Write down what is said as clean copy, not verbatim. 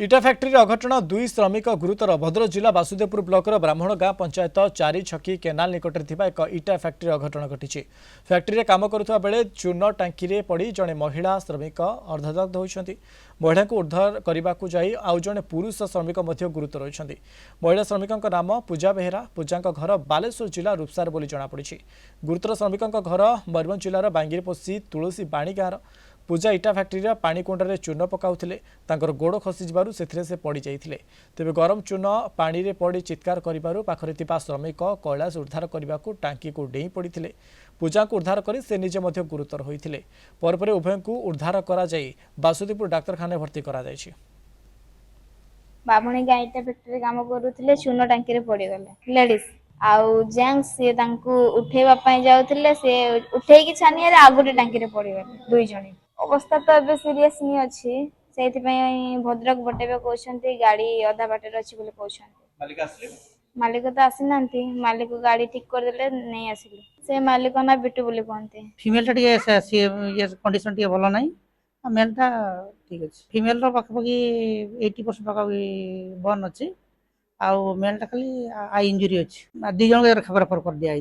इटा फैक्ट्री अघटन दुई श्रमिक गुरुतर भद्रक जिला बासुदेवपुर ब्लॉकर ब्राह्मण गाँ पंचायत चारि छकी केनाल निकटରେ ଥିବା ଏକ इटा फैक्ट्री अघटन घटी फैक्ट्री काम करुवा बेले चून टांकी पड़ जड़े महिला श्रमिक अर्धदग्ध होती महिला को उद्धार करने को जाई आउ जड़े पुरुष श्रमिक गुरुतर होती महिला श्रमिक नाम पूजा बेहेरा पूजा घर बालेश्वर जिला रूपसार बोली जमापड़ी गुरुतर श्रमिक घर मयूरभंज जिलार बांगिरपोषी तुलसी बाणी गाँव पूजा इटा फैक्ट्री पानी कुंडे चून पकाउले गोड़ खसी से पड़ जाते तेज गरम चून पानी रे पड़ चित्कार पाखरे श्रमिक कैलाश उद्धार करने को टांकी को डेई पड़ते पूजा को उद्धार कर से निजे गुरुतर होते पर उभय को उद्धार कर बासुदेवपुर डाक्तखाना भर्ती कर बामणी गाँ इटा फैक्ट्री काम करुले चून टांकी रे पड़गले लेडीज आउ जेंट्स से उठेवा जाउथिले से उठेकी छानिया रे आगुटे टांकी रे पड़गले दुई जणी अवस्था तो एबे सीरियस नहीं अच्छी से भद्रक बटेबे कहते गाड़ी अधा बाटर अच्छी बोले कहते मालिक तो आसी ना मालिक गाड़ी ठीक करदे नहीं आसिले से मालिक ना बिटू बोले कहते फीमेल कंडीशन टी भल ना मेल टा ठीक अच्छे फीमेल पाखापाखि 80% पाखापाखि बर्न अच्छे आउ मेल टा खाली आई इंजुरी अच्छे दी जन रेफर कर दिया।